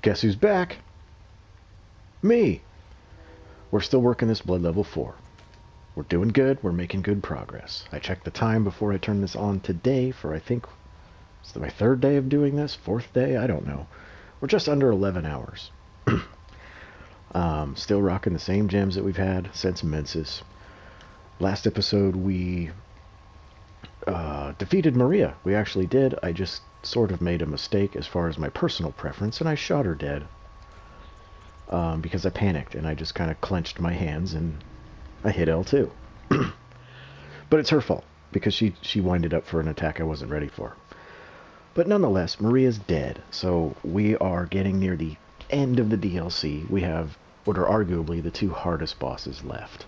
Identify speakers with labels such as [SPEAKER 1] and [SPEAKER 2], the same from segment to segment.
[SPEAKER 1] Guess who's back? Me! We're still working this blood level 4. We're doing good, we're making good progress. I checked the time before I turned this on today for, I think, it's my 3rd day of doing this? 4th day? I don't know. We're just under 11 hours. Still rocking the same gems that we've had since Mensis. Last episode we defeated Maria. We actually did. I just sort of made a mistake as far as my personal preference, and I shot her dead. Because I panicked, and I just kind of clenched my hands, and I hit L2. But it's her fault, because she winded up for an attack I wasn't ready for. But nonetheless, Maria's dead, so we are getting near the end of the DLC. We have what are arguably the 2 hardest bosses left.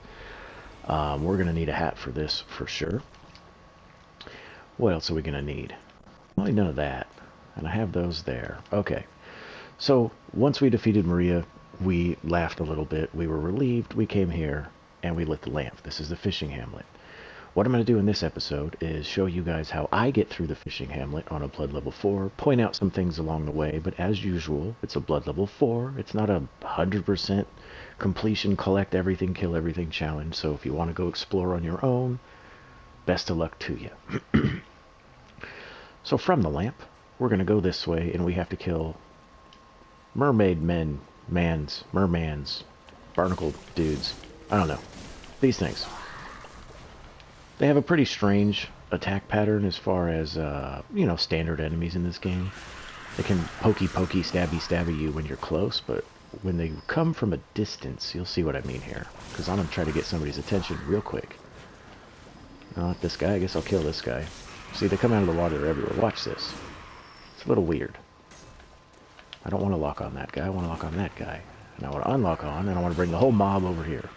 [SPEAKER 1] We're going to need a hat for this, for sure. What else are we going to need? Well, none of that. And I have those there. Okay. So, once we defeated Maria, we laughed a little bit. We were relieved. We came here, and we lit the lamp. This is the Fishing Hamlet. What I'm going to do in this episode is show you guys how I get through the Fishing Hamlet on a Blood Level 4, point out some things along the way, but as usual, it's a Blood Level 4. It's not a 100% completion, collect everything, kill everything challenge, so if you want to go explore on your own, best of luck to you. So from the lamp, we're going to go this way, and we have to kill mermans, barnacle dudes. I don't know. These things. They have a pretty strange attack pattern as far as, you know, standard enemies in this game. They can pokey, stabby you when you're close, but when they come from a distance, you'll see what I mean here. Because I'm going to try to get somebody's attention real quick. Not this guy. I guess I'll kill this guy. See, they come out of the water everywhere. Watch this. It's a little weird. I don't want to lock on that guy. I want to lock on that guy. And I want to unlock on, and I want to bring the whole mob over here.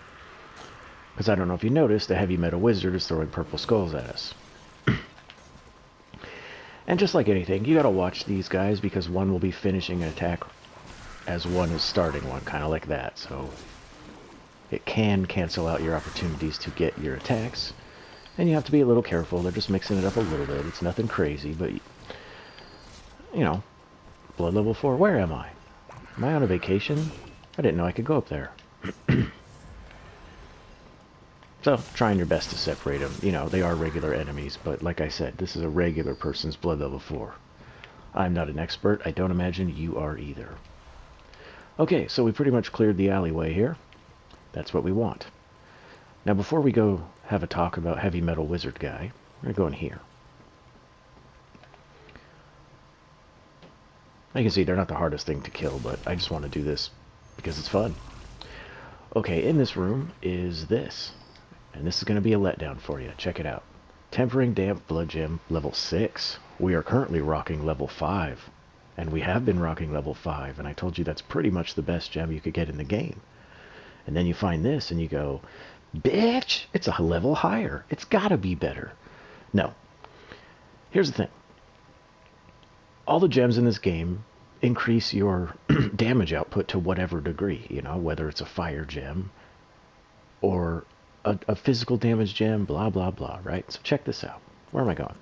[SPEAKER 1] Because I don't know if you noticed, the heavy metal wizard is throwing purple skulls at us. And just like anything, you gotta watch these guys, because one will be finishing an attack as one is starting one, kind of like that. So it can cancel out your opportunities to get your attacks. And you have to be a little careful. They're just mixing it up a little bit. It's nothing crazy, but, you know, Blood Level 4, where am I? Am I on a vacation? I didn't know I could go up there. So, trying your best to separate them. You know, they are regular enemies, but like I said, this is a regular person's Blood Level 4. I'm not an expert. I don't imagine you are either. Okay, so we pretty much cleared the alleyway here. That's what we want. Now, before we go have a talk about Heavy Metal Wizard Guy, we're going to go in here. You can see they're not the hardest thing to kill, but I just want to do this because it's fun. Okay, in this room is this. And this is going to be a letdown for you. Check it out. Tempering Damp Blood Gem level 6. We are currently rocking level 5. And we have been rocking level 5. And I told you that's pretty much the best gem you could get in the game. And then you find this and you go, bitch, it's a level higher. It's got to be better. No. Here's the thing. All the gems in this game increase your damage output to whatever degree. You know, whether it's a fire gem or a physical damage gem, blah, blah, blah, right? So check this out. Where am I going?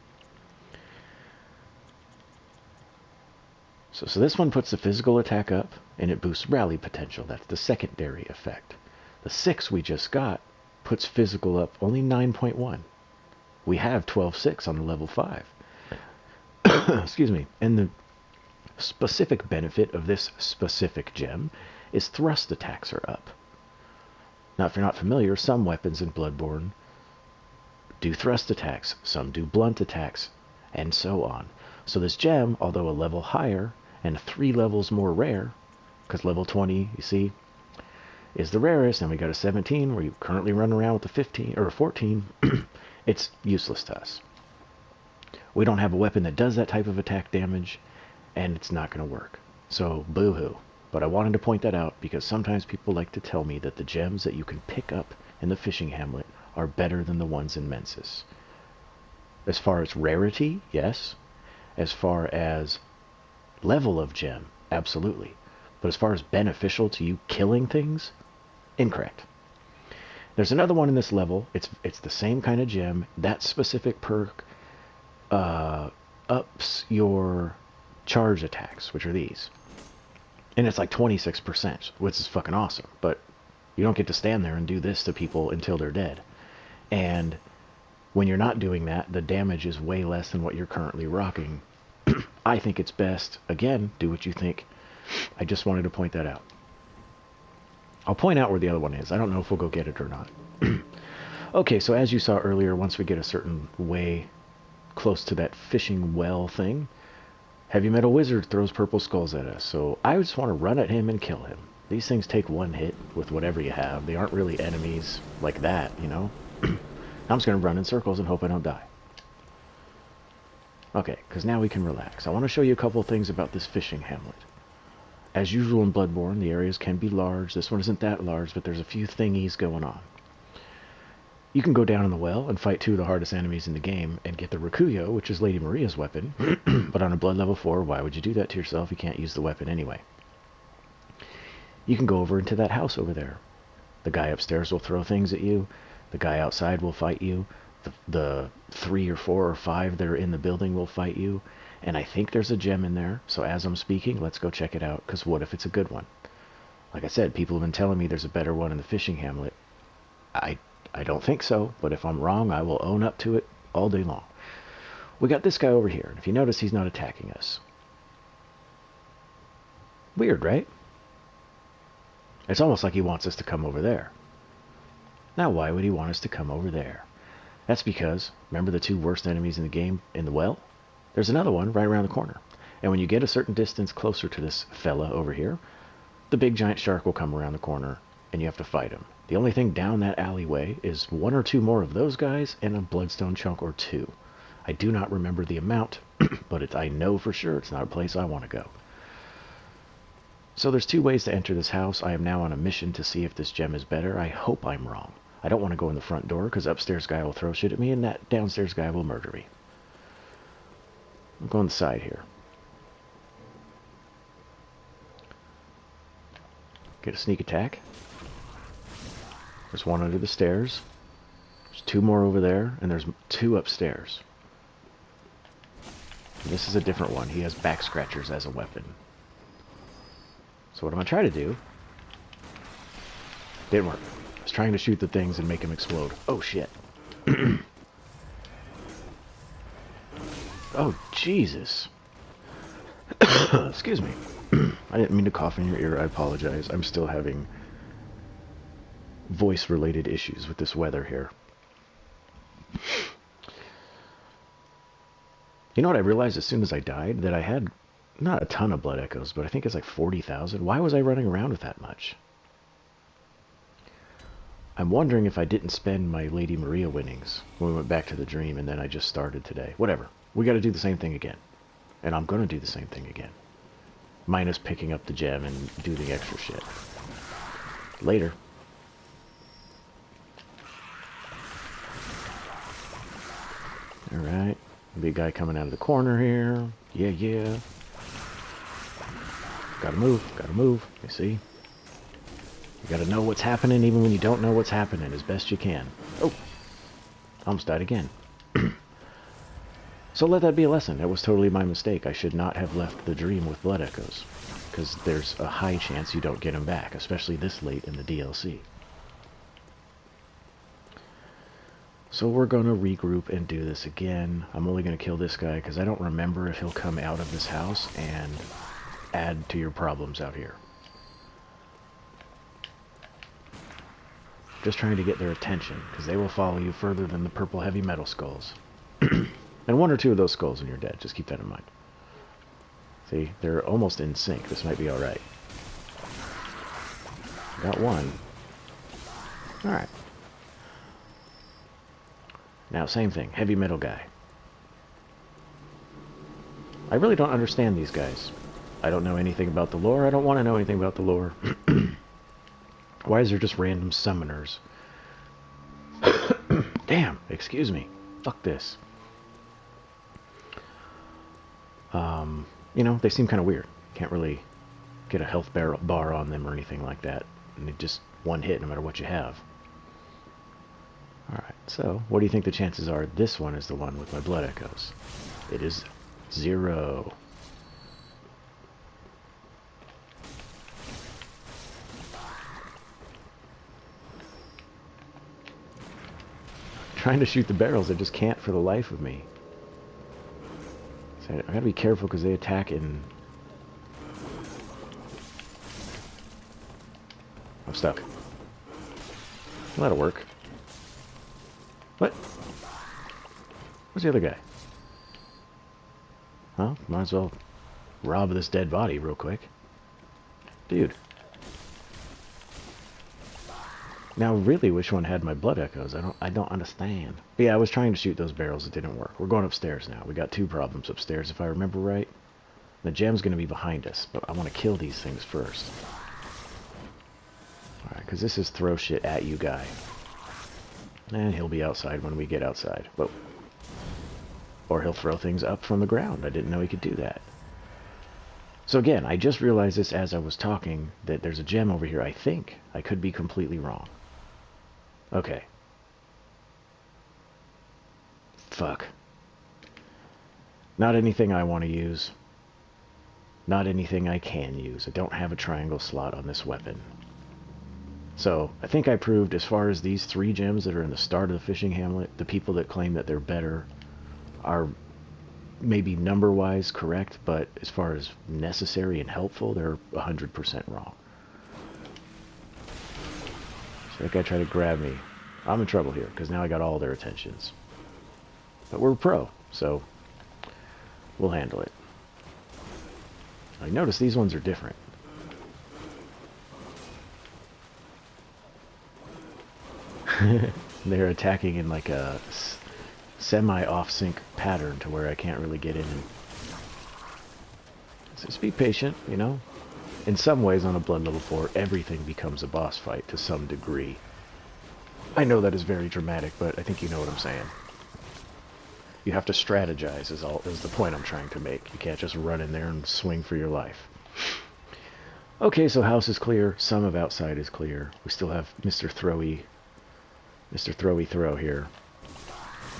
[SPEAKER 1] So this one puts the physical attack up, and it boosts rally potential. That's the secondary effect. The 6 we just got puts physical up only 9.1. We have 12.6 on the level 5. Excuse me. And the specific benefit of this specific gem is thrust attacks are up. Now, if you're not familiar, some weapons in Bloodborne do thrust attacks, some do blunt attacks, and so on. So this gem, although a level higher and 3 levels more rare, because level 20, you see, is the rarest, and we got a 17 where you currently run around with a 15 or a 14, it's useless to us. We don't have a weapon that does that type of attack damage, and it's not going to work. So, boo-hoo. But I wanted to point that out because sometimes people like to tell me that the gems that you can pick up in the Fishing Hamlet are better than the ones in Mensis. As far as rarity, yes. As far as level of gem, absolutely. But as far as beneficial to you killing things, incorrect. There's another one in this level. It's the same kind of gem. That specific perk ups your charge attacks, which are these. And it's like 26%, which is fucking awesome. But you don't get to stand there and do this to people until they're dead. And when you're not doing that, the damage is way less than what you're currently rocking. I think it's best, again, do what you think. I just wanted to point that out. I'll point out where the other one is. I don't know if we'll go get it or not. Okay, so as you saw earlier, once we get a certain way close to that fishing well thing, Heavy Metal Wizard throws purple skulls at us. So I just want to run at him and kill him. These things take one hit with whatever you have. They aren't really enemies like that, you know? I'm just going to run in circles and hope I don't die. Okay, because now we can relax. I want to show you a couple of things about this fishing hamlet. As usual in Bloodborne, the areas can be large. This one isn't that large, but there's a few thingies going on. You can go down in the well and fight two of the hardest enemies in the game and get the Rakuyo, which is Lady Maria's weapon. But on a blood level 4, why would you do that to yourself? You can't use the weapon anyway. You can go over into that house over there. The guy upstairs will throw things at you. The guy outside will fight you. The 3 or 4 or 5 that are in the building will fight you. And I think there's a gem in there. So as I'm speaking, let's go check it out. Because what if it's a good one? Like I said, people have been telling me there's a better one in the fishing hamlet. I don't think so, but if I'm wrong, I will own up to it all day long. We got this guy over here, and if you notice, he's not attacking us. Weird, right? It's almost like he wants us to come over there. Now, why would he want us to come over there? That's because, remember the 2 worst enemies in the game in the well? There's another one right around the corner. And when you get a certain distance closer to this fella over here, the big giant shark will come around the corner, and you have to fight him. The only thing down that alleyway is 1 or 2 more of those guys and a bloodstone chunk or 2. I do not remember the amount, but I know for sure it's not a place I want to go. So there's 2 ways to enter this house. I am now on a mission to see if this gem is better. I hope I'm wrong. I don't want to go in the front door because upstairs guy will throw shit at me and that downstairs guy will murder me. I'll go on the side here. Get a sneak attack. There's 1 under the stairs. There's 2 more over there, and there's 2 upstairs. And this is a different one. He has back scratchers as a weapon. So what I'm going to try to do... Didn't work. I was trying to shoot the things and make them explode. Oh, shit. Oh, Jesus. Excuse me. I didn't mean to cough in your ear. I apologize. I'm still having voice-related issues with this weather here. You know what I realized as soon as I died? That I had not a ton of blood echoes, but I think it's like 40,000. Why was I running around with that much? I'm wondering if I didn't spend my Lady Maria winnings when we went back to the dream and then I just started today. Whatever. We got to do the same thing again. And I'm going to do the same thing again. Minus picking up the gem and doing extra shit. Later. Alright. Big guy coming out of the corner here. Yeah, yeah. Gotta move. Gotta move. You see? You gotta know what's happening even when you don't know what's happening as best you can. Oh! Almost died again. So let that be a lesson. That was totally my mistake. I should not have left the dream with blood echoes. Because there's a high chance you don't get them back. Especially this late in the DLC. So we're going to regroup and do this again. I'm only going to kill this guy because I don't remember if he'll come out of this house and add to your problems out here. Just trying to get their attention because they will follow you further than the purple heavy metal skulls. And 1 or 2 of those skulls and you're dead. Just keep that in mind. See, they're almost in sync. This might be alright. Got 1. Alright. Now, same thing. Heavy metal guy. I really don't understand these guys. I don't know anything about the lore. I don't want to know anything about the lore. Why is there just random summoners? Damn, excuse me. Fuck this. You know, they seem kind of weird. Can't really get a health bar on them or anything like that. And they just 1 hit no matter what you have. Alright, so what do you think the chances are this one is the one with my blood echoes? It is 0. trying to shoot the barrels. I just can't for the life of me. So I gotta be careful because they attack in... I'm stuck. Well, that'll work. What? Where's the other guy? Well, might as well rob this dead body real quick. Dude. Now, really, which one had my blood echoes? I don't understand. But yeah, I was trying to shoot those barrels. It didn't work. We're going upstairs now. We got 2 problems upstairs, if I remember right. The gem's going to be behind us, but I want to kill these things first. Alright, because this is throw shit at you guy. And he'll be outside when we get outside. Whoa. Or he'll throw things up from the ground. I didn't know he could do that. So again, I just realized this as I was talking, that there's a gem over here, I think. I could be completely wrong. Okay. Fuck. Not anything I want to use. Not anything I can use. I don't have a triangle slot on this weapon. So, I think I proved, as far as these 3 gems that are in the start of the Fishing Hamlet, the people that claim that they're better are maybe number-wise correct, but as far as necessary and helpful, they're 100% wrong. So that guy tried to grab me. I'm in trouble here, because now I got all their attentions. But we're pro, so we'll handle it. I notice these ones are different. They're attacking in like a semi-off-sync pattern to where I can't really get in. So just be patient, you know. In some ways, on a Blood level 4, everything becomes a boss fight to some degree. I know that is very dramatic, but I think you know what I'm saying. You have to strategize is the point I'm trying to make. You can't just run in there and swing for your life. Okay, so house is clear. Some of outside is clear. We still have Mr. Throwy Throw here.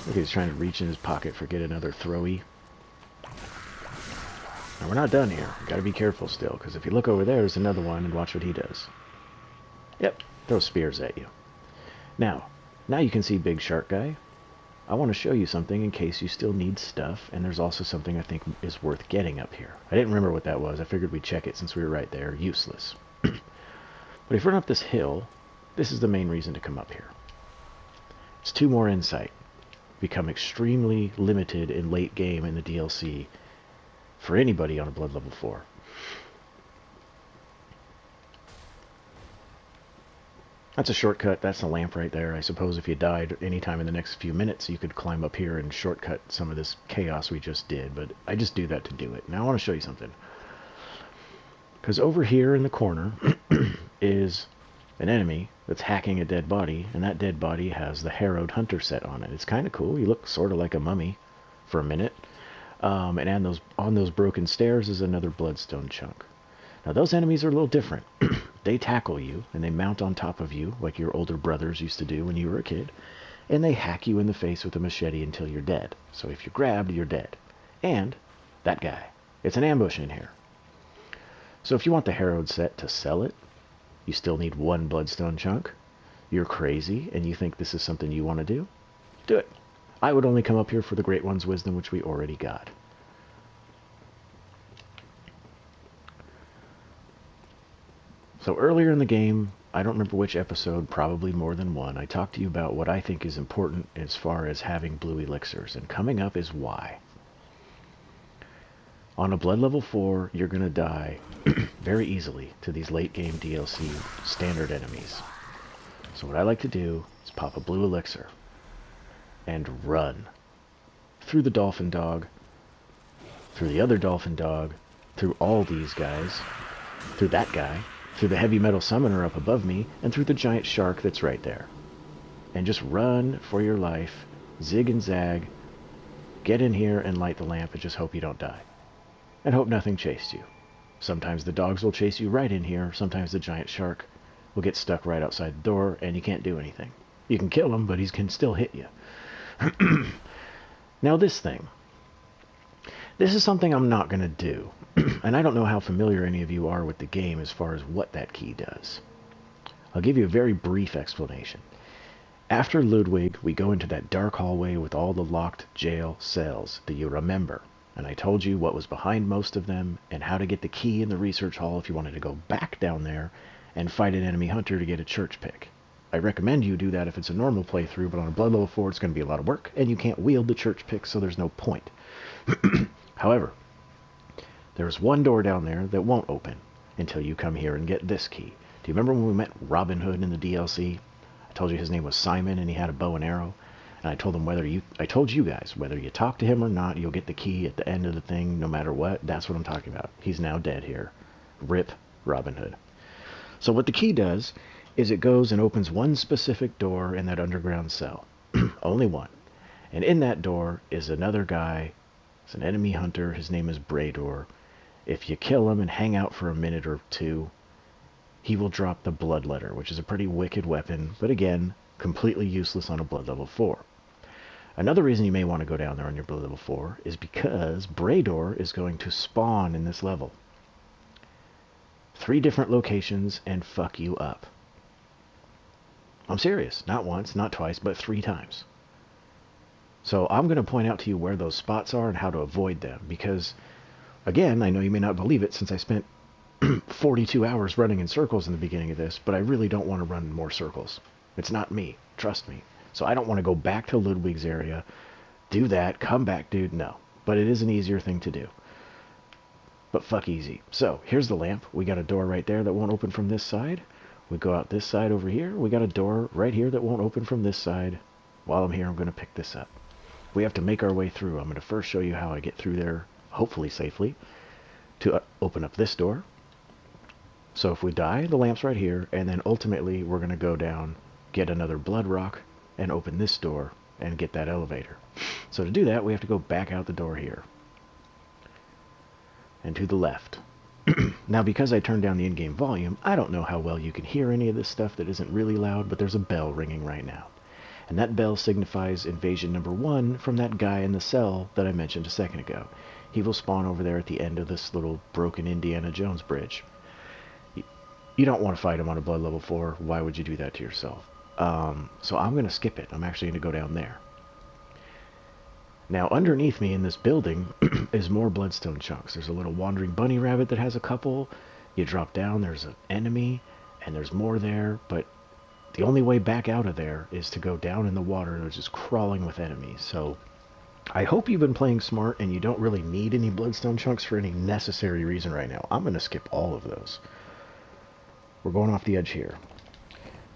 [SPEAKER 1] Look, he's trying to reach in his pocket for get another Throwy. Now, we're not done here. We've got to be careful still, because if you look over there, there's another one, and watch what he does. Yep, throw spears at you. Now you can see Big Shark Guy. I want to show you something in case you still need stuff, and there's also something I think is worth getting up here. I didn't remember what that was. I figured we'd check it since we were right there. Useless. But if you run up this hill, this is the main reason to come up here. It's 2 more insight. Become extremely limited in late game in the DLC for anybody on a Blood level 4. That's a shortcut. That's a lamp right there. I suppose if you died anytime in the next few minutes, you could climb up here and shortcut some of this chaos we just did, but I just do that to do it. Now I want to show you something. Because over here in the corner is an enemy that's hacking a dead body, and that dead body has the Harrowed Hunter set on it. It's kind of cool. You look sort of like a mummy for a minute. And on those broken stairs is another bloodstone chunk. Now those enemies are a little different. They tackle you, and they mount on top of you, like your older brothers used to do when you were a kid, and they hack you in the face with a machete until you're dead. So if you're grabbed, you're dead. And that guy. It's an ambush in here. So if you want the Harrowed set to sell it, you still need 1 bloodstone chunk. You're crazy, and you think this is something you want to do? Do it. I would only come up here for the Great One's Wisdom, which we already got. So earlier in the game, I don't remember which episode, probably more than one, I talked to you about what I think is important as far as having blue elixirs, and coming up is why. On a Blood level 4, you're going to die very easily to these late game DLC standard enemies. So what I like to do is pop a blue elixir and run through the dolphin dog, through the other dolphin dog, through all these guys, through that guy, through the heavy metal summoner up above me, and through the giant shark that's right there. And just run for your life, zig and zag, get in here and light the lamp and just hope you don't die. And hope nothing chased you. Sometimes the dogs will chase you right in here, sometimes the giant shark will get stuck right outside the door and you can't do anything. You can kill him, but he can still hit you. Now this thing. This is something I'm not going to do. And I don't know how familiar any of you are with the game as far as what that key does. I'll give you a very brief explanation. After Ludwig, we go into that dark hallway with all the locked jail cells. Do you remember? And I told you what was behind most of them and how to get the key in the research hall if you wanted to go back down there and fight an enemy hunter to get a church pick. I recommend you do that if it's a normal playthrough, but on a Blood level 4 it's going to be a lot of work, and you can't wield the church pick, so there's no point. However, there's one door down there that won't open until you come here and get this key. Do you remember when we met Robin Hood in the DLC? I told you his name was Simon and he had a bow and arrow. And I told you guys, whether you talk to him or not, you'll get the key at the end of the thing, no matter what. That's what I'm talking about. He's now dead here. Rip Robin Hood. So what the key does is it goes and opens one specific door in that underground cell. Only one. And in that door is another guy. It's an enemy hunter. His name is Brador. If you kill him and hang out for a minute or two, he will drop the Blood Letter, which is a pretty wicked weapon, but again, completely useless on a Blood level 4. Another reason you may want to go down there on your Blood level 4 is because Brador is going to spawn in this level. 3 different locations and fuck you up. I'm serious. Not once, not twice, but 3 times. So I'm going to point out to you where those spots are and how to avoid them, because, again, I know you may not believe it since I spent 42 hours running in circles in the beginning of this, but I really don't want to run more circles. It's not me. Trust me. So I don't want to go back to Ludwig's area, do that, come back, dude. No. But it is an easier thing to do. But fuck easy. So here's the lamp. We got a door right there that won't open from this side. We go out this side over here. We got a door right here that won't open from this side. While I'm here, I'm going to pick this up. We have to make our way through. I'm going to first show you how I get through there, hopefully safely, to open up this door. So if we die, the lamp's right here, and then ultimately we're going to go down, get another blood rock, and open this door and get that elevator. So to do that, we have to go back out the door here. And to the left. Now, because I turned down the in-game volume, I don't know how well you can hear any of this stuff that isn't really loud, but there's a bell ringing right now. And that bell signifies invasion number 1 from that guy in the cell that I mentioned a second ago. He will spawn over there at the end of this little broken Indiana Jones bridge. You don't want to fight him on a Blood level 4. Why would you do that to yourself? So I'm going to skip it. I'm actually going to go down there. Now, underneath me in this building is more bloodstone chunks. There's a little wandering bunny rabbit that has a couple. You drop down, there's an enemy, and there's more there, but the only way back out of there is to go down in the water, which is crawling with enemies. So I hope you've been playing smart and you don't really need any bloodstone chunks for any necessary reason right now. I'm going to skip all of those. We're going off the edge here.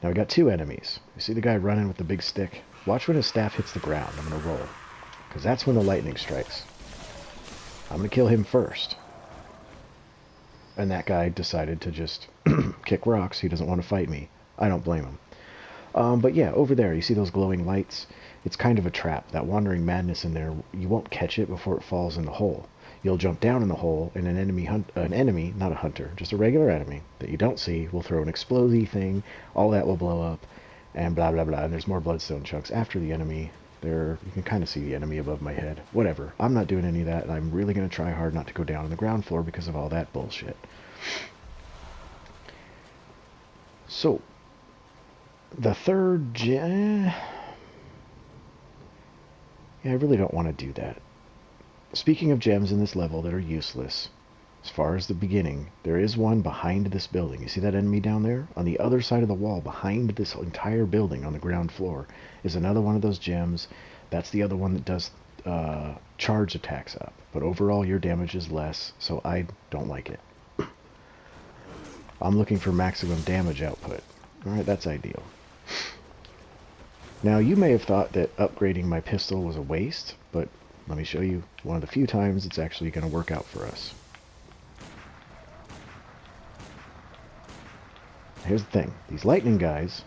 [SPEAKER 1] Now we got 2 enemies. You see the guy running with the big stick? Watch when his staff hits the ground. I'm going to roll, because that's when the lightning strikes. I'm going to kill him first. And that guy decided to just kick rocks. He doesn't want to fight me. I don't blame him. But yeah, over there, you see those glowing lights? It's kind of a trap. That wandering madness in there, you won't catch it before it falls in the hole. You'll jump down in the hole, and an enemy, not a hunter, just a regular enemy that you don't see, will throw an explosive thing. All that will blow up, and blah, blah, blah. And there's more bloodstone chunks after the enemy. There, you can kind of see the enemy above my head. Whatever. I'm not doing any of that, and I'm really going to try hard not to go down on the ground floor because of all that bullshit. So, the third gem... Yeah, I really don't want to do that. Speaking of gems in this level that are useless, as far as the beginning, there is one behind this building. You see that enemy down there? On the other side of the wall, behind this entire building on the ground floor, is another one of those gems. That's the other one that does charge attacks up. But overall, your damage is less, so I don't like it. I'm looking for maximum damage output. Alright, that's ideal. Now, you may have thought that upgrading my pistol was a waste, but let me show you one of the few times it's actually going to work out for us. Here's the thing. These lightning guys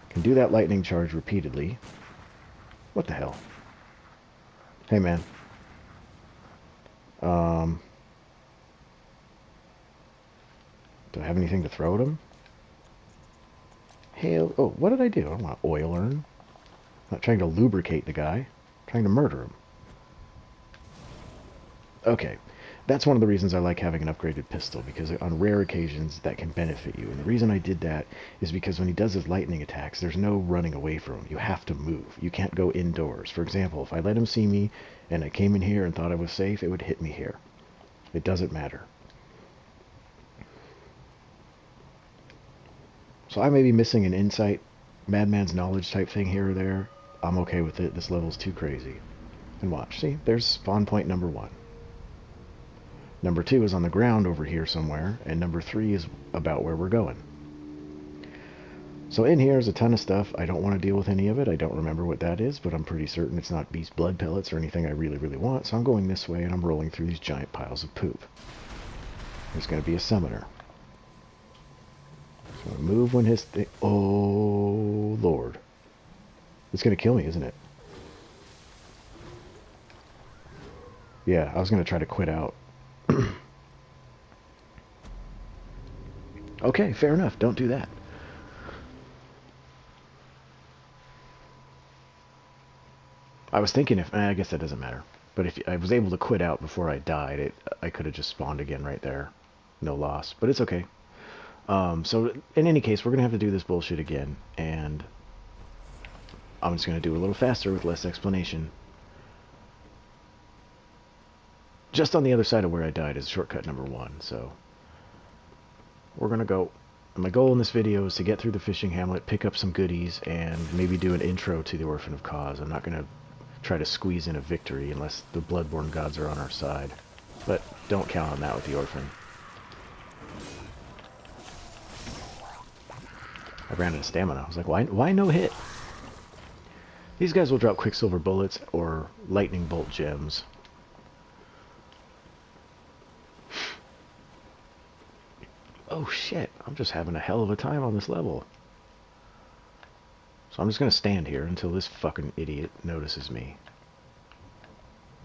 [SPEAKER 1] can do that lightning charge repeatedly. What the hell? Hey, man. Do I have anything to throw at him? Hell, oh, what did I do? I don't want to oil urn. I'm not trying to lubricate the guy. I'm trying to murder him. Okay. That's one of the reasons I like having an upgraded pistol, because on rare occasions that can benefit you. And the reason I did that is because when he does his lightning attacks, there's no running away from him. You have to move. You can't go indoors. For example, if I let him see me and I came in here and thought I was safe, it would hit me here. It doesn't matter. So I may be missing an insight, madman's knowledge type thing here or there. I'm okay with it. This level's too crazy. And watch, see, there's spawn point number 1. Number 2 is on the ground over here somewhere, and number 3 is about where we're going. So in here is a ton of stuff. I don't want to deal with any of it. I don't remember what that is, but I'm pretty certain it's not beast blood pellets or anything I really, really want. So I'm going this way, and I'm rolling through these giant piles of poop. There's going to be a summoner. So move when his thing... Oh, Lord. It's going to kill me, isn't it? Yeah, I was going to try to quit out. Okay, fair enough. Don't do that. I was thinking if... I guess that doesn't matter. But if I was able to quit out before I died, I could have just spawned again right there. No loss. But it's okay. So, in any case, we're going to have to do this bullshit again. And I'm just going to do it a little faster with less explanation. Just on the other side of where I died is shortcut number 1, so we're going to go. My goal in this video is to get through the Fishing Hamlet, pick up some goodies, and maybe do an intro to the Orphan of Kos. I'm not going to try to squeeze in a victory unless the Bloodborne gods are on our side. But don't count on that with the Orphan. I ran out of stamina. I was like, why no hit? These guys will drop Quicksilver bullets or lightning bolt gems. Oh shit, I'm just having a hell of a time on this level. So I'm just going to stand here until this fucking idiot notices me.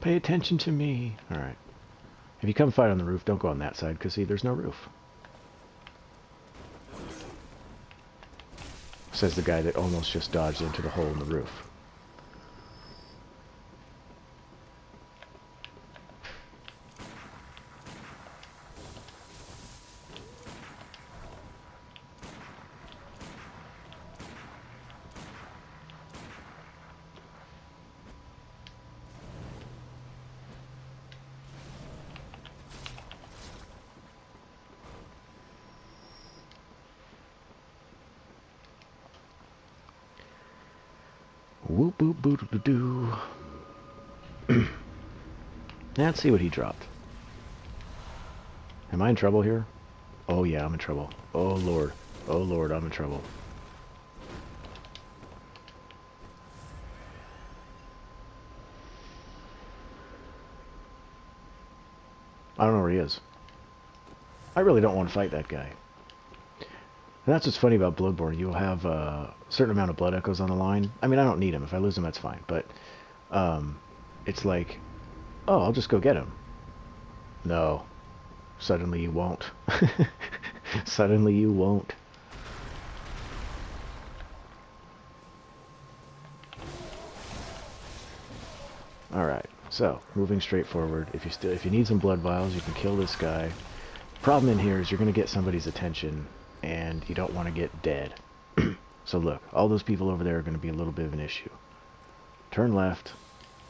[SPEAKER 1] Pay attention to me. Alright. If you come fight on the roof, don't go on that side, because see, there's no roof. Says the guy that almost just dodged into the hole in the roof. Whoop boop boop doo doo. Now let's see what he dropped. Am I in trouble here? Oh yeah, I'm in trouble. Oh Lord. Oh Lord, I'm in trouble. I don't know where he is. I really don't want to fight that guy. And that's what's funny about Bloodborne. You'll have a certain amount of blood echoes on the line. I mean, I don't need him. If I lose him, that's fine. But it's like, oh, I'll just go get him. No. Suddenly you won't. Suddenly you won't. Alright, so, moving straight forward. If you need some blood vials, you can kill this guy. Problem in here is you're going to get somebody's attention, and you don't want to get dead. So look, all those people over there are going to be a little bit of an issue. Turn left,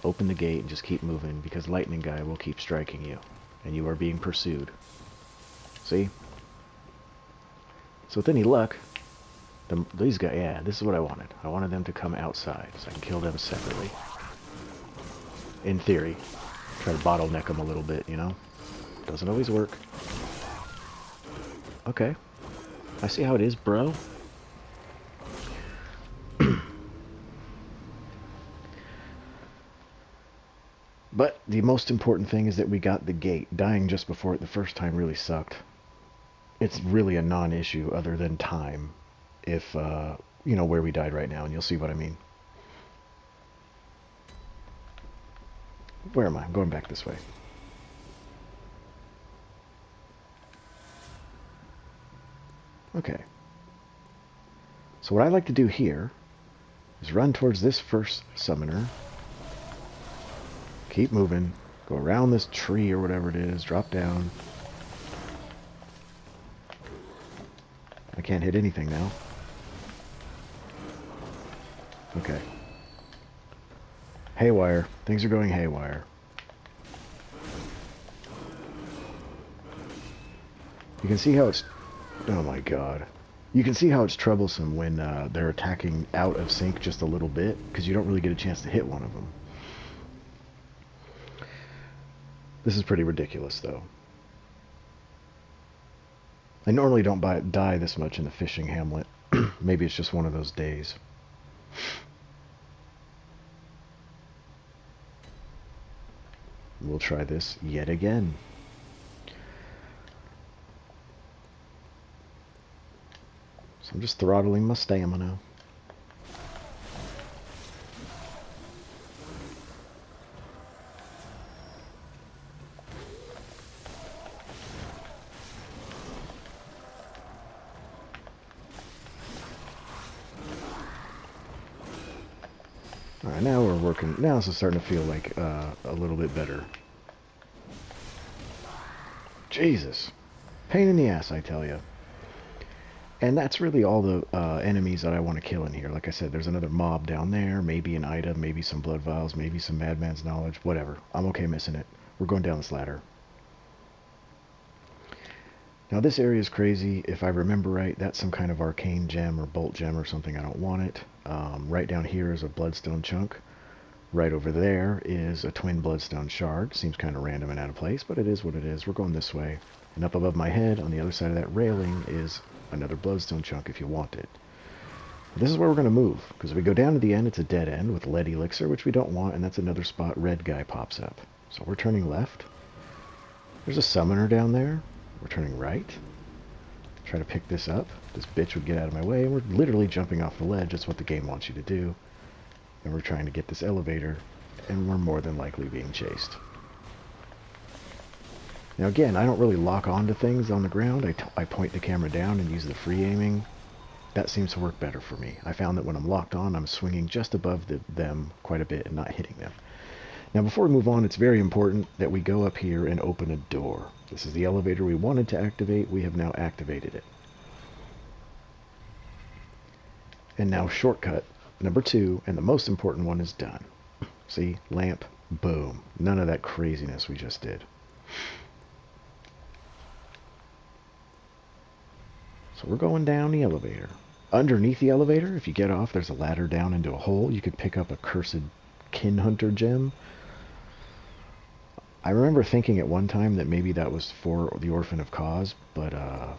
[SPEAKER 1] open the gate, and just keep moving, because Lightning Guy will keep striking you, and you are being pursued. See? So with any luck, these guys, yeah, this is what I wanted. I wanted them to come outside, so I can kill them separately. In theory. Try to bottleneck them a little bit, you know? Doesn't always work. Okay. I see how it is, bro. But the most important thing is that we got the gate. Dying just before it the first time really sucked. It's really a non-issue other than time. If, you know, where we died right now, and you'll see what I mean. Where am I? I'm going back this way. Okay. So what I like to do here is run towards this first summoner. Keep moving. Go around this tree or whatever it is. Drop down. I can't hit anything now. Okay. Haywire. Things are going haywire. You can see how it's... Oh my god. You can see how it's troublesome when they're attacking out of sync just a little bit, because you don't really get a chance to hit one of them. This is pretty ridiculous, though. I normally don't die this much in the Fishing Hamlet. Maybe it's just one of those days. We'll try this yet again. So I'm just throttling my stamina. Alright, now we're working. Now this is starting to feel like a little bit better. Jesus. Pain in the ass, I tell you. And that's really all the enemies that I want to kill in here. Like I said, there's another mob down there, maybe an item, maybe some blood vials, maybe some madman's knowledge, whatever. I'm okay missing it. We're going down this ladder. Now this area is crazy. If I remember right, that's some kind of arcane gem or bolt gem or something. I don't want it. Right down here is a bloodstone chunk. Right over there is a twin bloodstone shard. Seems kind of random and out of place, but it is what it is. We're going this way. And up above my head, on the other side of that railing, is another bloodstone chunk if you want it. This is where we're going to move, because if we go down to the end, it's a dead end with lead elixir, which we don't want, and that's another spot red guy pops up. So we're turning left. There's a summoner down there. We're turning right. Try to pick this up. This bitch would get out of my way, and we're literally jumping off the ledge. That's what the game wants you to do. And we're trying to get this elevator, and we're more than likely being chased. Now again, I don't really lock onto things on the ground. I point the camera down and use the free aiming. That seems to work better for me. I found that when I'm locked on, I'm swinging just above them quite a bit and not hitting them. Now before we move on, it's very important that we go up here and open a door. This is the elevator we wanted to activate. We have now activated it. And now shortcut number 2, and the most important one, is done. See? Lamp. Boom. None of that craziness we just did. So we're going down the elevator. Underneath the elevator, if you get off, there's a ladder down into a hole. You could pick up a cursed kin hunter gem. I remember thinking at one time that maybe that was for the Orphan of Kos, but I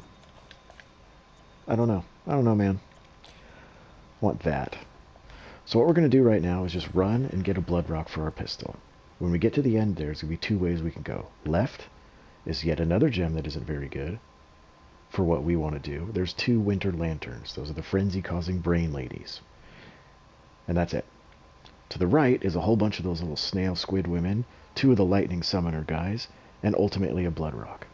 [SPEAKER 1] don't know. I don't know, man. Want that. So what we're going to do right now is just run and get a blood rock for our pistol. When we get to the end, there's going to be 2 ways we can go. Left is yet another gem that isn't very good for what we want to do. There's 2 winter lanterns. Those are the frenzy-causing brain ladies. And that's it. To the right is a whole bunch of those little snail squid women, 2 of the lightning summoner guys, and ultimately a blood rock.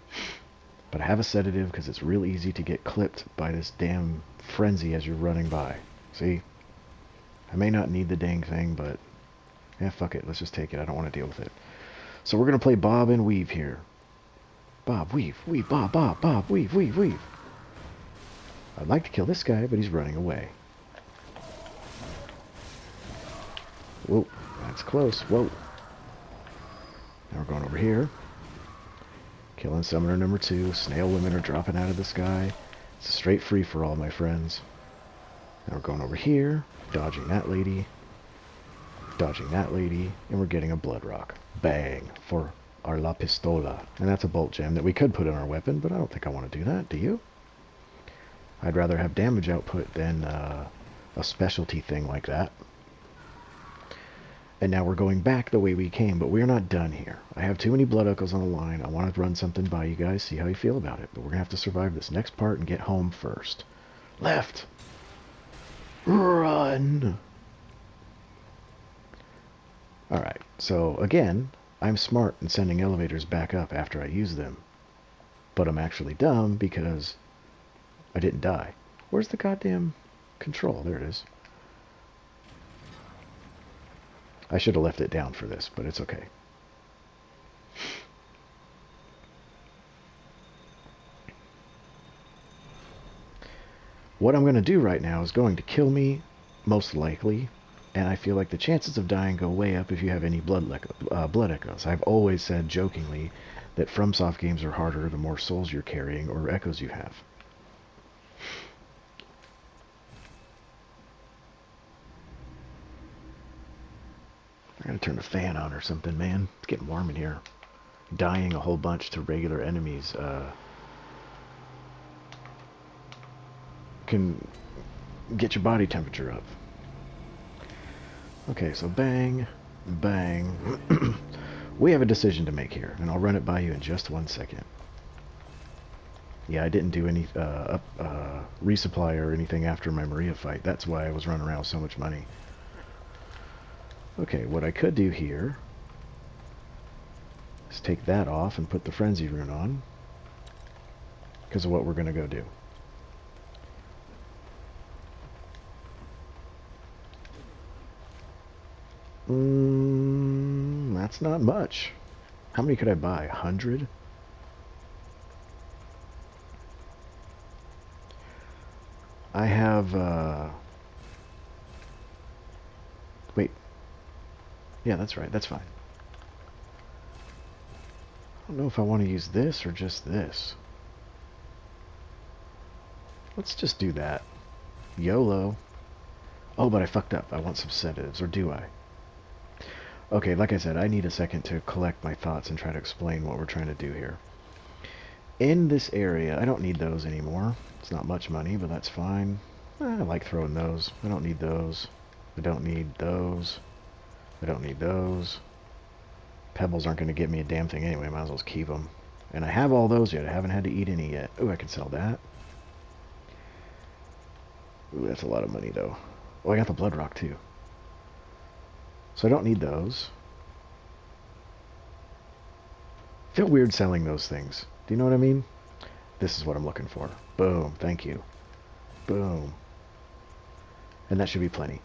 [SPEAKER 1] But I have a sedative because it's real easy to get clipped by this damn frenzy as you're running by. See? I may not need the dang thing, but yeah, fuck it. Let's just take it. I don't want to deal with it. So we're going to play Bob and Weave here. Bob, weave, weave, Bob, Bob, Bob, weave, weave, weave. I'd like to kill this guy, but he's running away. Whoa, that's close. Whoa. Now we're going over here. Killing summoner number 2. Snail women are dropping out of the sky. It's a straight free-for-all, my friends. Now we're going over here, dodging that lady, and we're getting a blood rock. Bang, for our La Pistola. And that's a bolt gem that we could put in our weapon, but I don't think I want to do that, do you? I'd rather have damage output than a specialty thing like that. And now we're going back the way we came, but we're not done here. I have too many blood echoes on the line. I want to run something by you guys, see how you feel about it. But we're going to have to survive this next part and get home first. Left! Run! Alright, so again, I'm smart in sending elevators back up after I use them. But I'm actually dumb because I didn't die. Where's the goddamn control? There it is. I should have left it down for this, but it's okay. What I'm going to do right now is going to kill me, most likely, and I feel like the chances of dying go way up if you have any blood echoes. I've always said jokingly that FromSoft games are harder the more souls you're carrying or echoes you have. I gotta turn the fan on or something, man. It's getting warm in here. Dying a whole bunch to regular enemies can get your body temperature up. Okay, so bang, bang. We have a decision to make here, and I'll run it by you in just 1 second. Yeah, I didn't do any resupply or anything after my Maria fight. That's why I was running around with so much money. Okay, what I could do here is take that off and put the Frenzy Rune on, because of what we're going to go do. That's not much. How many could I buy? 100? I have, wait. Yeah, that's right. That's fine. I don't know if I want to use this or just this. Let's just do that. YOLO. Oh, but I fucked up. I want some sedatives, or do I? Okay, like I said, I need a second to collect my thoughts and try to explain what we're trying to do here. In this area, I don't need those anymore. It's not much money, but that's fine. I like throwing those. I don't need those. I don't need those. I don't need those. Pebbles aren't going to get me a damn thing anyway. Might as well keep them. And I have all those yet. I haven't had to eat any yet. Ooh, I can sell that. Ooh, that's a lot of money, though. Oh, I got the blood rock, too. So I don't need those. I feel weird selling those things. Do you know what I mean? This is what I'm looking for. Boom. Thank you. Boom. And that should be plenty.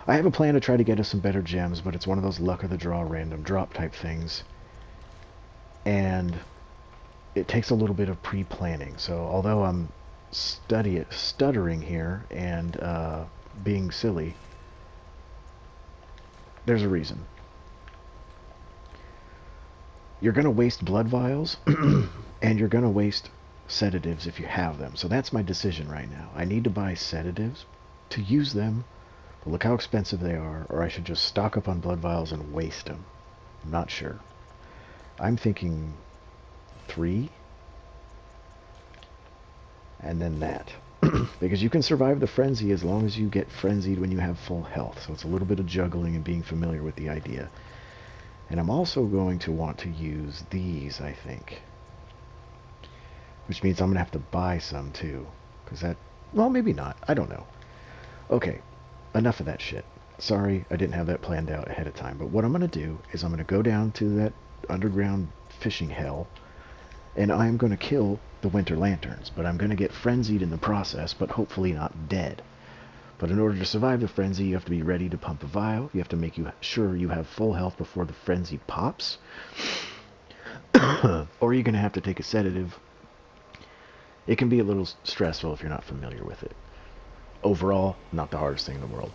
[SPEAKER 1] I have a plan to try to get us some better gems, but it's one of those luck of the draw random drop type things. And it takes a little bit of pre-planning. So although I'm stuttering here and being silly, there's a reason. You're going to waste blood vials, and you're going to waste sedatives if you have them. So that's my decision right now. I need to buy sedatives to use them, but look how expensive they are, or I should just stock up on blood vials and waste them. I'm not sure. I'm thinking 3, and then that. Because you can survive the frenzy as long as you get frenzied when you have full health. So it's a little bit of juggling and being familiar with the idea. And I'm also going to want to use these, I think. Which means I'm going to have to buy some too. Because that... well, maybe not. I don't know. Okay. Enough of that shit. Sorry, I didn't have that planned out ahead of time. But what I'm going to do is I'm going to go down to that underground fishing hell. And I'm going to kill the winter lanterns. But I'm going to get frenzied in the process, but hopefully not dead. But in order to survive the frenzy, you have to be ready to pump a vial. You have to make sure you have full health before the frenzy pops. Or you're going to have to take a sedative. It can be a little stressful if you're not familiar with it. Overall, not the hardest thing in the world.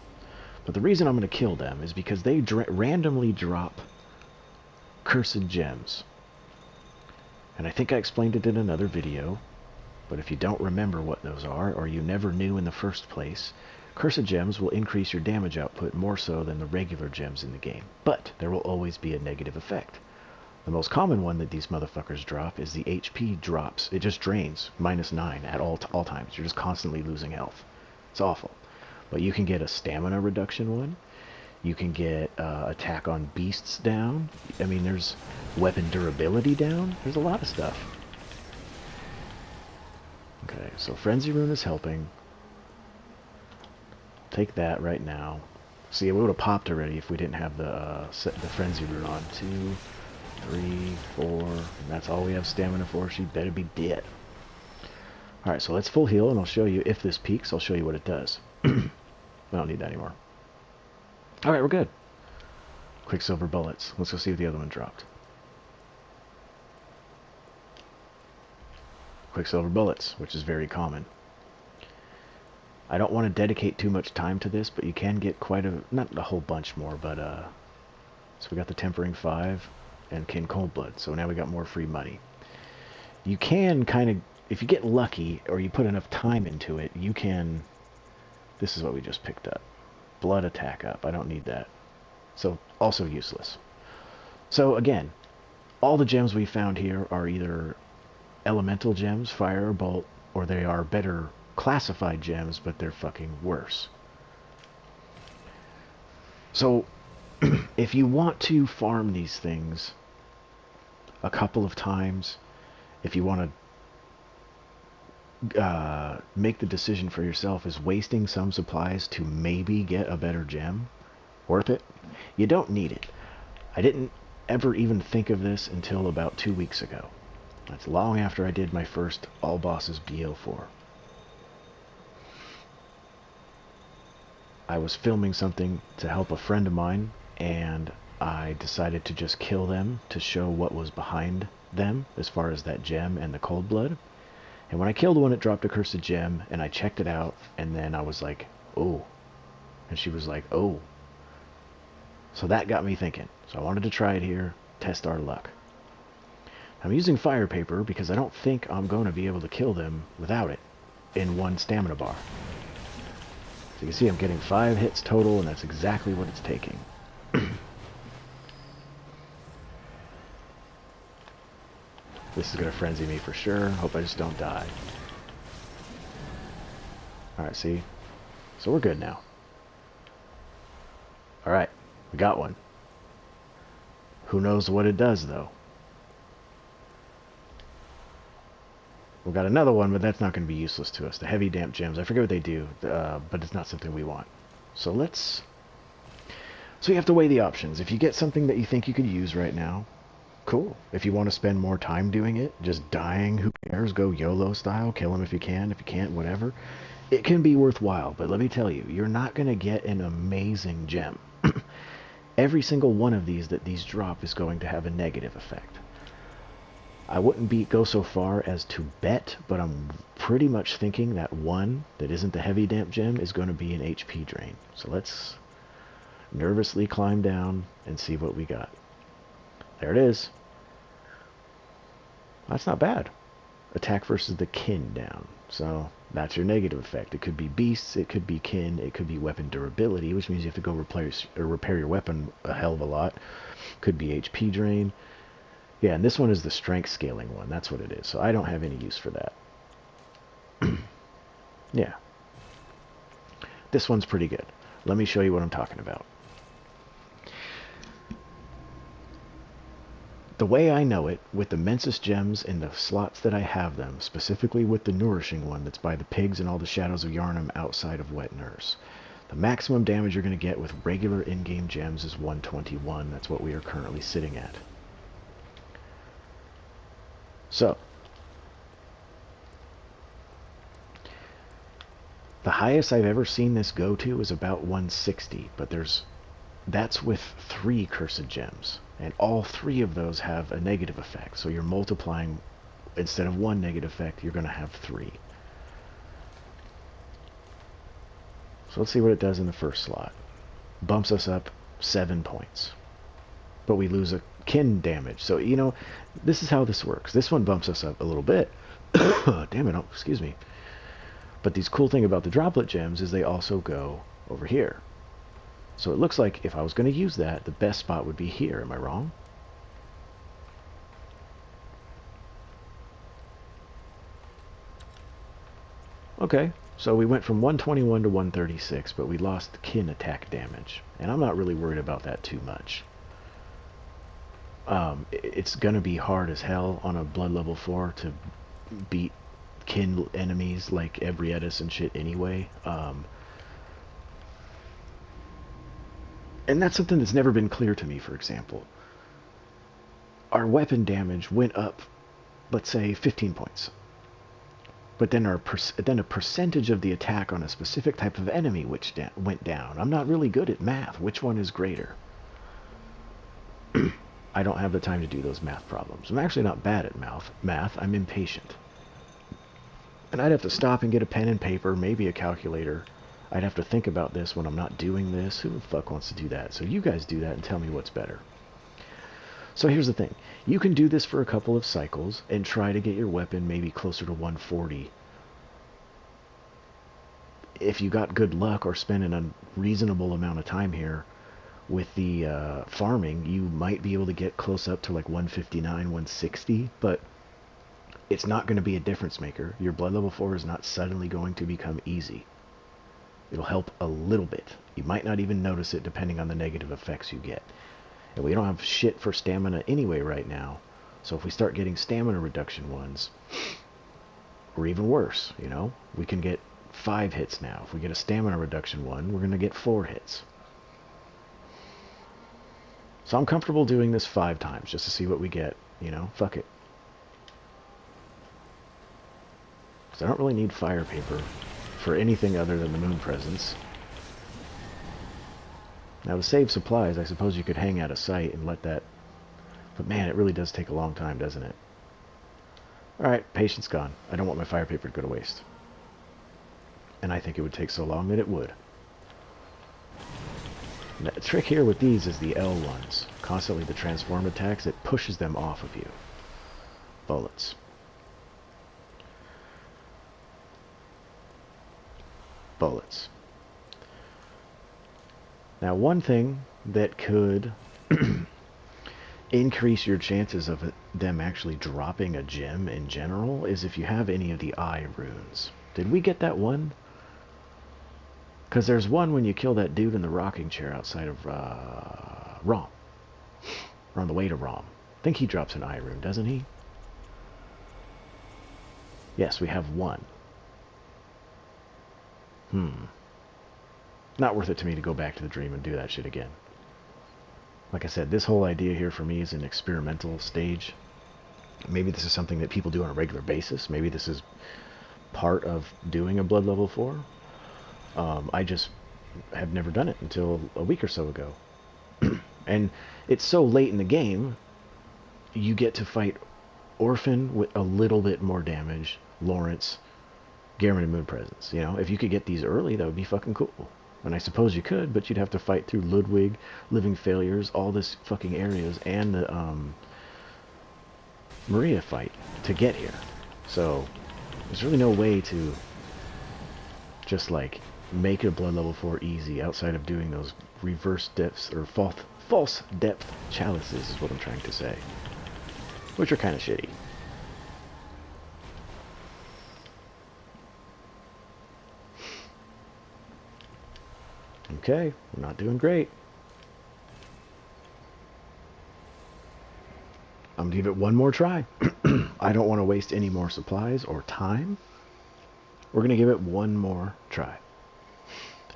[SPEAKER 1] But the reason I'm going to kill them is because they randomly drop cursed gems. And I think I explained it in another video. But if you don't remember what those are, or you never knew in the first place, cursed gems will increase your damage output more so than the regular gems in the game. But there will always be a negative effect. The most common one that these motherfuckers drop is the HP drops. It just drains -9 at all times. You're just constantly losing health. It's awful. But you can get a stamina reduction one. You can get attack on beasts down. I mean, there's weapon durability down. There's a lot of stuff. Okay, so Frenzy Rune is helping. Take that right now. See, it would have popped already if we didn't have the Frenzy Rune on. 2, 3, 4, and that's all we have stamina for. She better be dead. Alright, so let's full heal, and I'll show you if this peaks. I'll show you what it does. I don't need that anymore. Alright, we're good. Quicksilver bullets. Let's go see if the other one dropped. Quicksilver bullets, which is very common. I don't want to dedicate too much time to this, but you can get quite a, not a whole bunch more, but, so we got the Tempering 5 and Kin Coldblood, so now we got more free money. You can kind of, if you get lucky, or you put enough time into it, you can, this is what we just picked up. Blood attack up, I don't need that. So, also useless. So again, all the gems we found here are either elemental gems, fire or bolt, or they are better classified gems, but they're fucking worse. So, if you want to farm these things a couple of times, if you want to make the decision for yourself, is wasting some supplies to maybe get a better gem worth it? You don't need it. I didn't ever even think of this until about 2 weeks ago. That's long after I did my first All Bosses BL4. I was filming something to help a friend of mine, and I decided to just kill them to show what was behind them as far as that gem and the cold blood. And when I killed one, it dropped a cursed gem, and I checked it out, and then I was like, oh. And she was like, oh. So that got me thinking. So I wanted to try it here, test our luck. I'm using fire paper because I don't think I'm going to be able to kill them without it in one stamina bar. So you can see I'm getting 5 hits total, and that's exactly what it's taking. This is going to frenzy me for sure. Hope I just don't die. Alright, see? So we're good now. Alright, we got one. Who knows what it does, though? We got another one, but that's not going to be useless to us. The heavy damp gems, I forget what they do, but it's not something we want. So let's... So you have to weigh the options. If you get something that you think you could use right now, cool. If you want to spend more time doing it, just dying, who cares? Go YOLO style, kill him if you can. If you can't, whatever. It can be worthwhile, but let me tell you, you're not going to get an amazing gem. Every single one of these that these drop is going to have a negative effect. I wouldn't go so far as to bet, but I'm pretty much thinking that one that isn't the heavy damp gem is going to be an HP drain. So let's nervously climb down and see what we got. There it is. That's not bad. Attack versus the kin down. So that's your negative effect. It could be beasts, it could be kin, it could be weapon durability, which means you have to go repair your weapon a hell of a lot. Could be HP drain. Yeah, and this one is the strength scaling one. That's what it is. So I don't have any use for that. Yeah. This one's pretty good. Let me show you what I'm talking about. The way I know it, with the Mensis gems in the slots that I have them, specifically with the nourishing one that's by the pigs and all the shadows of Yharnam outside of Wet Nurse, the maximum damage you're going to get with regular in-game gems is 121. That's what we are currently sitting at. So, the highest I've ever seen this go to is about 160, but that's with 3 cursed gems, and all 3 of those have a negative effect. So you're multiplying, instead of 1 negative effect, you're going to have 3. So let's see what it does in the first slot. Bumps us up 7 points, but we lose a kin damage. So, you know, this is how this works. This one bumps us up a little bit. Damn it, oh, excuse me. But the cool thing about the droplet gems is they also go over here. So it looks like if I was going to use that, the best spot would be here. Am I wrong? Okay, so we went from 121 to 136, but we lost kin attack damage. And I'm not really worried about that too much. It's going to be hard as hell on a blood level 4 to beat kin enemies like Ebrietis and shit anyway. And that's something that's never been clear to me, for example. Our weapon damage went up, let's say, 15 points. But then a percentage of the attack on a specific type of enemy went down. I'm not really good at math. Which one is greater? I don't have the time to do those math problems. I'm actually not bad at math. I'm impatient. And I'd have to stop and get a pen and paper, maybe a calculator. I'd have to think about this when I'm not doing this. Who the fuck wants to do that? So you guys do that and tell me what's better. So here's the thing. You can do this for a couple of cycles and try to get your weapon maybe closer to 140. If you got good luck or spending a reasonable amount of time here with the farming, you might be able to get close up to like 159, 160, but it's not going to be a difference maker. Your blood level 4 is not suddenly going to become easy. It'll help a little bit. You might not even notice it depending on the negative effects you get. And we don't have shit for stamina anyway right now. So if we start getting stamina reduction ones, or even worse, you know, we can get 5 hits now. If we get a stamina reduction one, we're going to get 4 hits. So I'm comfortable doing this 5 times just to see what we get. You know, fuck it. So I don't really need fire paper for anything other than the moon presence. Now to save supplies, I suppose you could hang out of sight and let that... But man, it really does take a long time, doesn't it? Alright, patience gone. I don't want my fire paper to go to waste. And I think it would take so long that it would. Now, the trick here with these is the L ones. Constantly the transform attacks, it pushes them off of you. Bullets. Bullets. Now one thing that could increase your chances of them actually dropping a gem in general is if you have any of the eye runes. Did we get that one? Because there's one when you kill that dude in the rocking chair outside of Rom. Or on the way to Rom. I think he drops an eye rune, doesn't he? Yes, we have one. Not worth it to me to go back to the dream and do that shit again. Like I said, this whole idea here for me is an experimental stage. Maybe this is something that people do on a regular basis. Maybe this is part of doing a blood level 4. I just have never done it until a week or so ago. And it's so late in the game, you get to fight Orphan with a little bit more damage, Lawrence, Guaranteed Moon Presence. You know, if you could get these early, that would be fucking cool. And I suppose you could, but you'd have to fight through Ludwig, Living Failures, all this fucking areas, and the Maria fight to get here. So there's really no way to just like make a blood level 4 easy outside of doing those reverse depths or false depth chalices is what I'm trying to say, which are kind of shitty. Okay, we're not doing great. I'm going to give it one more try. I don't want to waste any more supplies or time. We're going to give it one more try.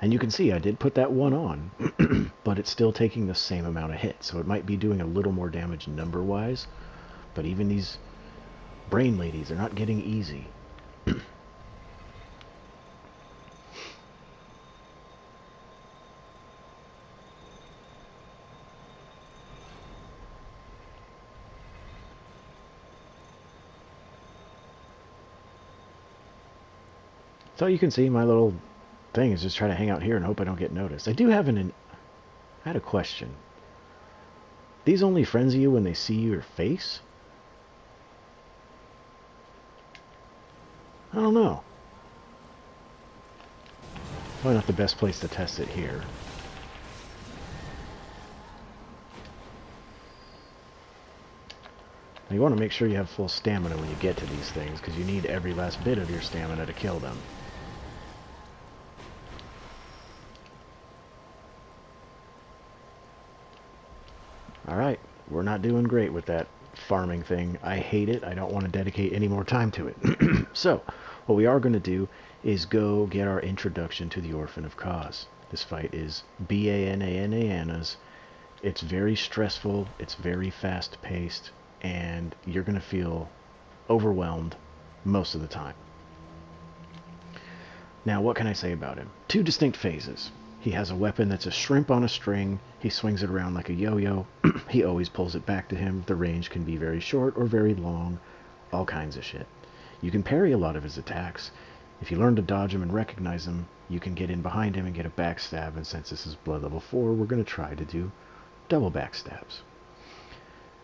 [SPEAKER 1] And you can see I did put that one on, but it's still taking the same amount of hits. So it might be doing a little more damage number-wise, but even these brain ladies are not getting easy. So you can see my little thing is just try to hang out here and hope I don't get noticed. I do have I had a question. These only frenzy you when they see your face? I don't know. Probably not the best place to test it here. Now you want to make sure you have full stamina when you get to these things, because you need every last bit of your stamina to kill them. Alright, we're not doing great with that farming thing. I hate it. I don't want to dedicate any more time to it. So, what we are going to do is go get our introduction to the Orphan of Kos. This fight is Bananas. It's very stressful, it's very fast-paced, and you're going to feel overwhelmed most of the time. Now, what can I say about him? 2 distinct phases. He has a weapon that's a shrimp on a string. He swings it around like a yo-yo. He always pulls it back to him. The range can be very short or very long. All kinds of shit. You can parry a lot of his attacks. If you learn to dodge him and recognize him, you can get in behind him and get a backstab, and since this is Blood level 4, we're going to try to do double backstabs.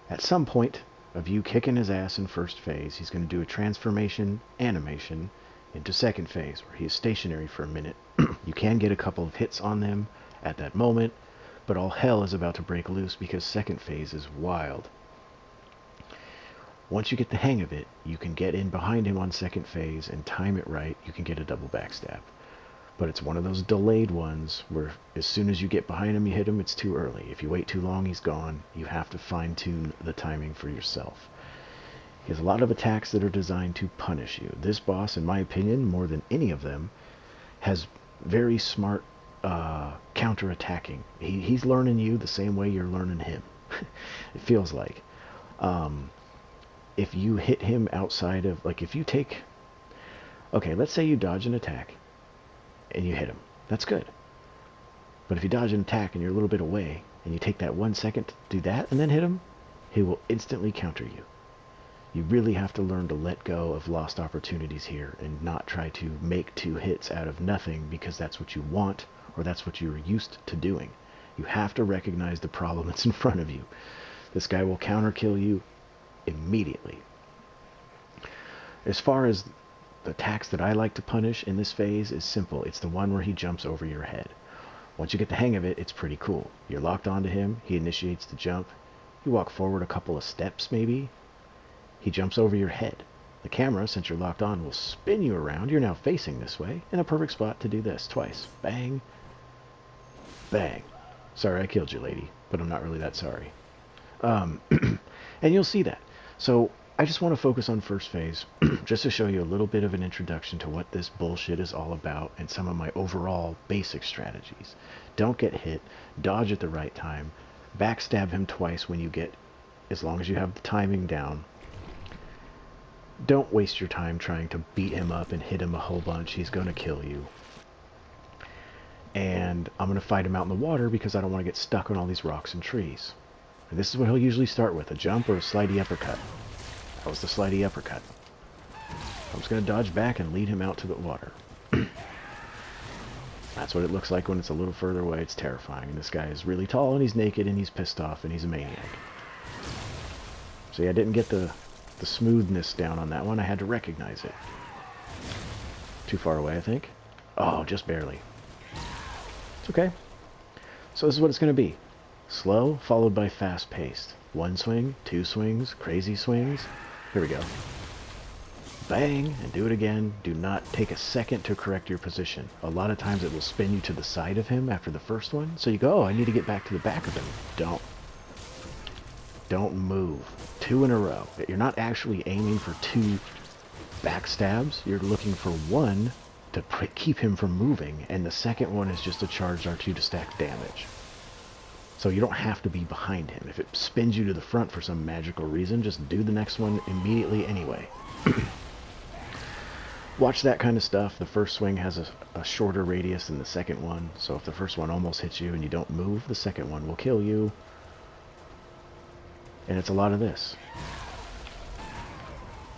[SPEAKER 1] At some point of you kicking his ass in first phase, he's going to do a transformation animation into second phase, where he is stationary for a minute. You can get a couple of hits on them at that moment, but all hell is about to break loose because second phase is wild. Once you get the hang of it, you can get in behind him on second phase and time it right, you can get a double backstab. But it's one of those delayed ones where as soon as you get behind him, you hit him, it's too early. If you wait too long, he's gone. You have to fine-tune the timing for yourself. He has a lot of attacks that are designed to punish you. This boss, in my opinion, more than any of them, has very smart counter-attacking. He's learning you the same way you're learning him. It feels like. If you hit him outside of, like if you take, okay, let's say you dodge an attack and you hit him. That's good. But if you dodge an attack and you're a little bit away and you take that 1 second to do that and then hit him, he will instantly counter you. You really have to learn to let go of lost opportunities here and not try to make 2 hits out of nothing because that's what you want or that's what you're used to doing. You have to recognize the problem that's in front of you. This guy will counter kill you immediately. As far as the attacks that I like to punish in this phase is simple. It's the one where he jumps over your head. Once you get the hang of it, it's pretty cool. You're locked onto him, he initiates the jump, you walk forward a couple of steps maybe, he jumps over your head. The camera, since you're locked on, will spin you around. You're now facing this way, in a perfect spot to do this twice. Bang, bang. Sorry I killed you, lady, but I'm not really that sorry. And you'll see that. So I just want to focus on first phase, just to show you a little bit of an introduction to what this bullshit is all about and some of my overall basic strategies. Don't get hit, dodge at the right time, backstab him twice when you get, as long as you have the timing down. Don't waste your time trying to beat him up and hit him a whole bunch. He's going to kill you. And I'm going to fight him out in the water because I don't want to get stuck on all these rocks and trees. And this is what he'll usually start with, a jump or a slidey uppercut. That was the slidey uppercut. I'm just going to dodge back and lead him out to the water. That's what it looks like when it's a little further away. It's terrifying. And this guy is really tall and he's naked and he's pissed off and he's a maniac. See, I didn't get the smoothness down on that one. I had to recognize it. Too far away, I think. Oh, just barely. It's okay. So this is what it's going to be. Slow, followed by fast-paced. 1 swing, 2 swings, crazy swings. Here we go. Bang, and do it again. Do not take a second to correct your position. A lot of times it will spin you to the side of him after the first one. So you go, oh, I need to get back to the back of him. Don't move. 2 in a row. You're not actually aiming for 2 backstabs. You're looking for 1 to keep him from moving, and the second one is just a charged R2 to stack damage. So you don't have to be behind him. If it spins you to the front for some magical reason, just do the next one immediately anyway. Watch that kind of stuff. The first swing has a shorter radius than the second one, so if the first one almost hits you and you don't move, the second one will kill you. And it's a lot of this.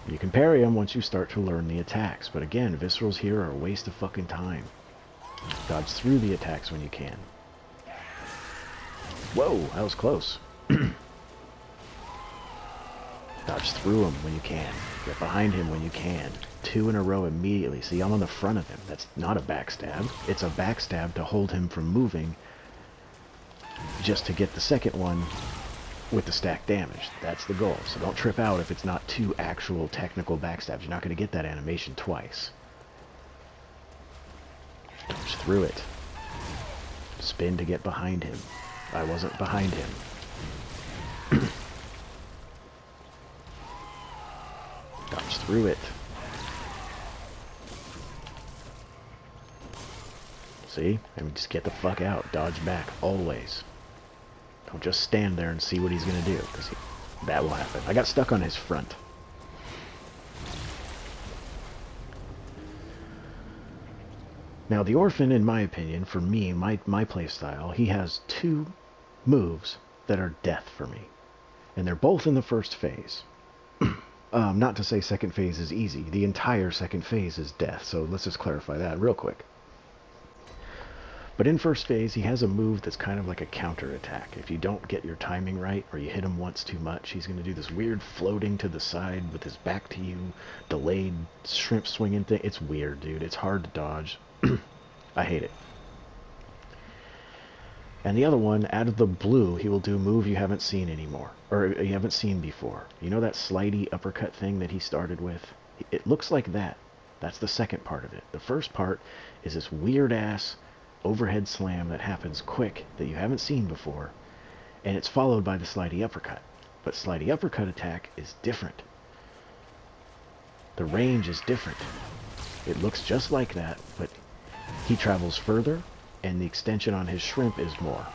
[SPEAKER 1] You can parry them once you start to learn the attacks, but again, viscerals here are a waste of fucking time. Dodge through the attacks when you can. Whoa, that was close. Dodge through him when you can. Get behind him when you can. 2 in a row immediately. See, I'm on the front of him. That's not a backstab. It's a backstab to hold him from moving, just to get the second one with the stack damage. That's the goal. So don't trip out if it's not 2 actual technical backstabs. You're not going to get that animation twice. Dodge through it. Spin to get behind him. I wasn't behind him. Dodge through it. See? I mean, just get the fuck out. Dodge back. Always. Don't just stand there and see what he's going to do, because that will happen. I got stuck on his front. Now, the Orphan, in my opinion, for me, my playstyle, he has 2 moves that are death for me. And they're both in the first phase. Not to say second phase is easy. The entire second phase is death, so let's just clarify that real quick. But in first phase, he has a move that's kind of like a counter attack. If you don't get your timing right, or you hit him once too much, he's going to do this weird floating to the side with his back to you, delayed shrimp swinging thing. It's weird, dude. It's hard to dodge. I hate it. And the other one, out of the blue, he will do a move you haven't seen anymore, or you haven't seen before. You know that slidey uppercut thing that he started with? It looks like that. That's the second part of it. The first part is this weird-ass overhead slam that happens quick that you haven't seen before, and it's followed by the slidey uppercut. But slidey uppercut attack is different. The range is different. It looks just like that, but he travels further, and the extension on his shrimp is more.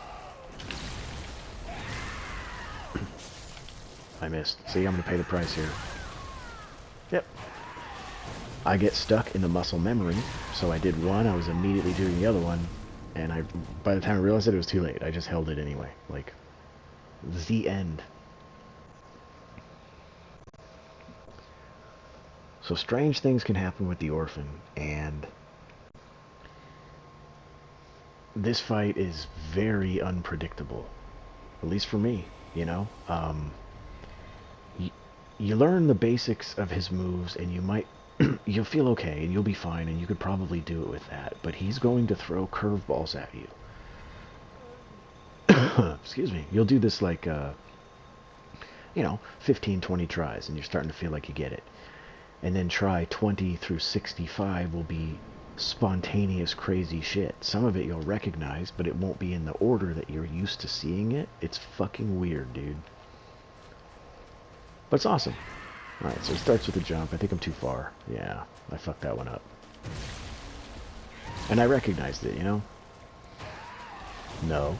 [SPEAKER 1] I missed. See, I'm going to pay the price here. Yep. I get stuck in the muscle memory, so I did one, I was immediately doing the other one, and by the time I realized it was too late. I just held it anyway. Like, the end. So strange things can happen with the Orphan, and this fight is very unpredictable. At least for me, you know? You learn the basics of his moves, and you might you'll feel okay, and you'll be fine, and you could probably do it with that. But he's going to throw curveballs at you. Excuse me. You'll do this like, 15, 20 tries, and you're starting to feel like you get it. And then try 20 through 65 will be spontaneous, crazy shit. Some of it you'll recognize, but it won't be in the order that you're used to seeing it. It's fucking weird, dude. But it's awesome. Alright, so it starts with a jump. I think I'm too far. Yeah, I fucked that one up. And I recognized it, you know? No.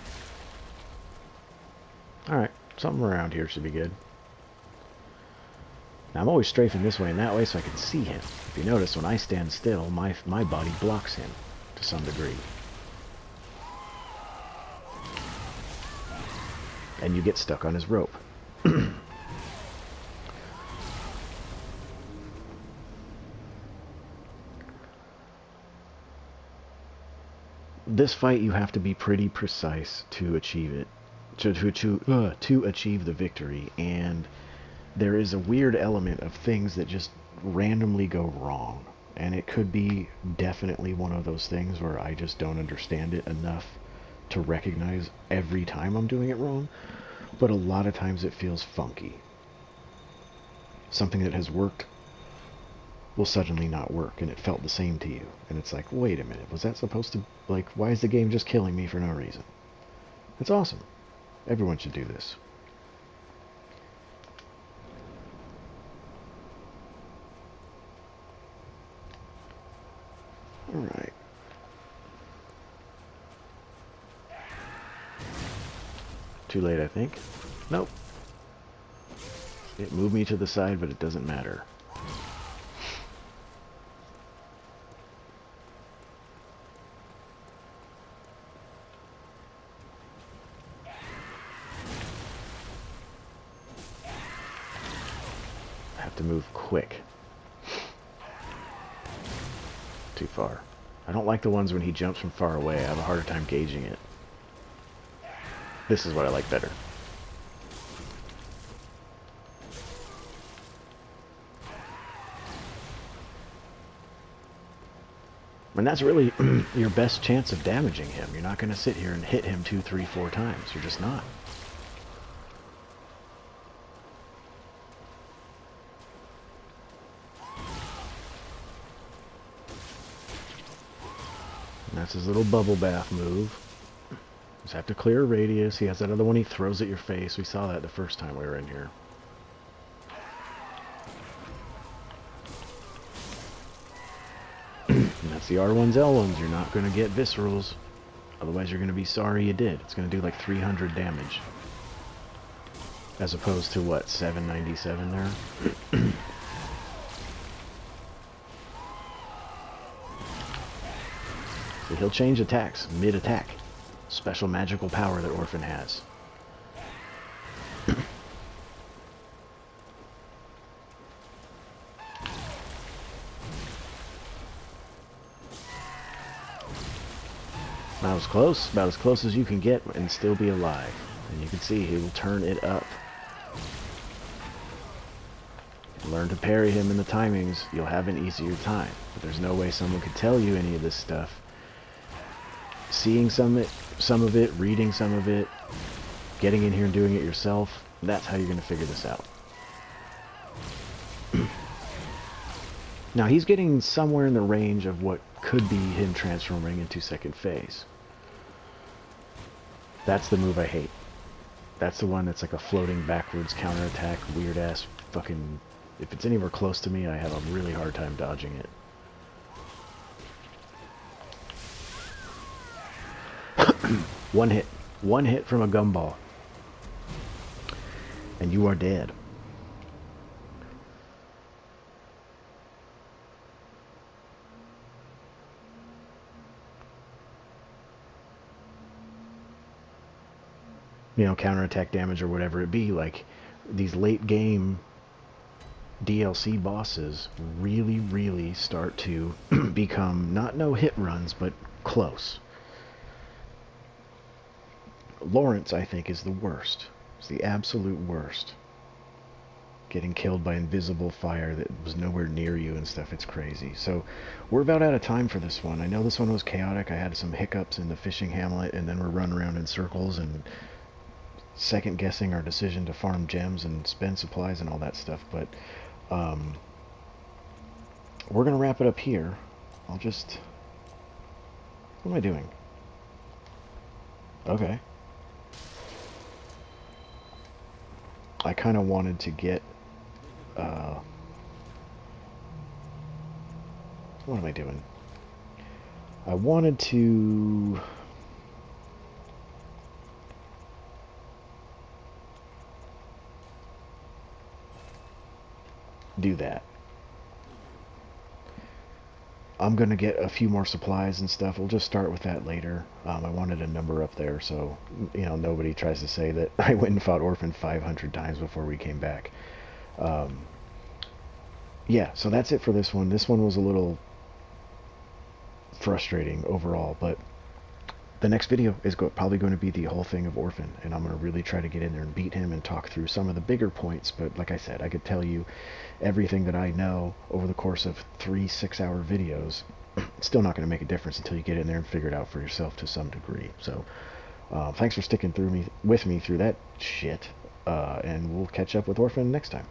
[SPEAKER 1] Alright, something around here should be good. Now, I'm always strafing this way and that way so I can see him. If you notice, when I stand still, my body blocks him to some degree. And you get stuck on his rope. This fight, you have to be pretty precise to achieve it, to achieve the victory, and there is a weird element of things that just randomly go wrong, and it could be definitely one of those things where I just don't understand it enough to recognize every time I'm doing it wrong, but a lot of times it feels funky. Something that has worked will suddenly not work, and it felt the same to you. And it's like, wait a minute, was that supposed to, like, why is the game just killing me for no reason? It's awesome. Everyone should do this. Alright. Too late, I think. Nope. It moved me to the side, but it doesn't matter. To move quick. Too far. I don't like the ones when he jumps from far away. I have a harder time gauging it. This is what I like better. And that's really your best chance of damaging him. You're not going to sit here and hit him 2, 3, 4 times. You're just not. That's his little bubble bath move. Just have to clear a radius. He has that other one he throws at your face. We saw that the first time we were in here. And that's the R1s, L1s. You're not going to get viscerals. Otherwise you're going to be sorry you did. It's going to do like 300 damage. As opposed to what, 797 there? So he'll change attacks mid-attack. Special magical power that Orphan has. About as close as you can get and still be alive. And you can see he will turn it up. Learn to parry him in the timings, you'll have an easier time. But there's no way someone could tell you any of this stuff. Seeing some of it, reading some of it, getting in here and doing it yourself, that's how you're going to figure this out. Now he's getting somewhere in the range of what could be him transforming into second phase. That's the move I hate. That's the one that's like a floating backwards counterattack, weird ass fucking... If it's anywhere close to me, I have a really hard time dodging it. One hit from a gumball, and you are dead. You know, counterattack damage or whatever it be, like these late game DLC bosses really start to become not no hit runs, but close. Lawrence, I think, is the worst. It's the absolute worst. Getting killed by invisible fire that was nowhere near you and stuff, it's crazy. So, we're about out of time for this one. I know this one was chaotic. I had some hiccups in the Fishing Hamlet, and then we're running around in circles and second-guessing our decision to farm gems and spend supplies and all that stuff, but we're going to wrap it up here. I'll just... What am I doing? Okay. I kind of wanted to get... what am I doing? I wanted to... do that. I'm gonna get a few more supplies and stuff. We'll just start with that later. I wanted a number up there so, you know, nobody tries to say that I went and fought Orphan 500 times before we came back. Yeah, so that's it for this one. This one was a little frustrating overall, but the next video is probably going to be the whole thing of Orphan, and I'm going to really try to get in there and beat him and talk through some of the bigger points. But like I said, I could tell you everything that I know over the course of 3 6-hour videos. It's still not going to make a difference until you get in there and figure it out for yourself to some degree. So thanks for sticking with me through that shit, and we'll catch up with Orphan next time.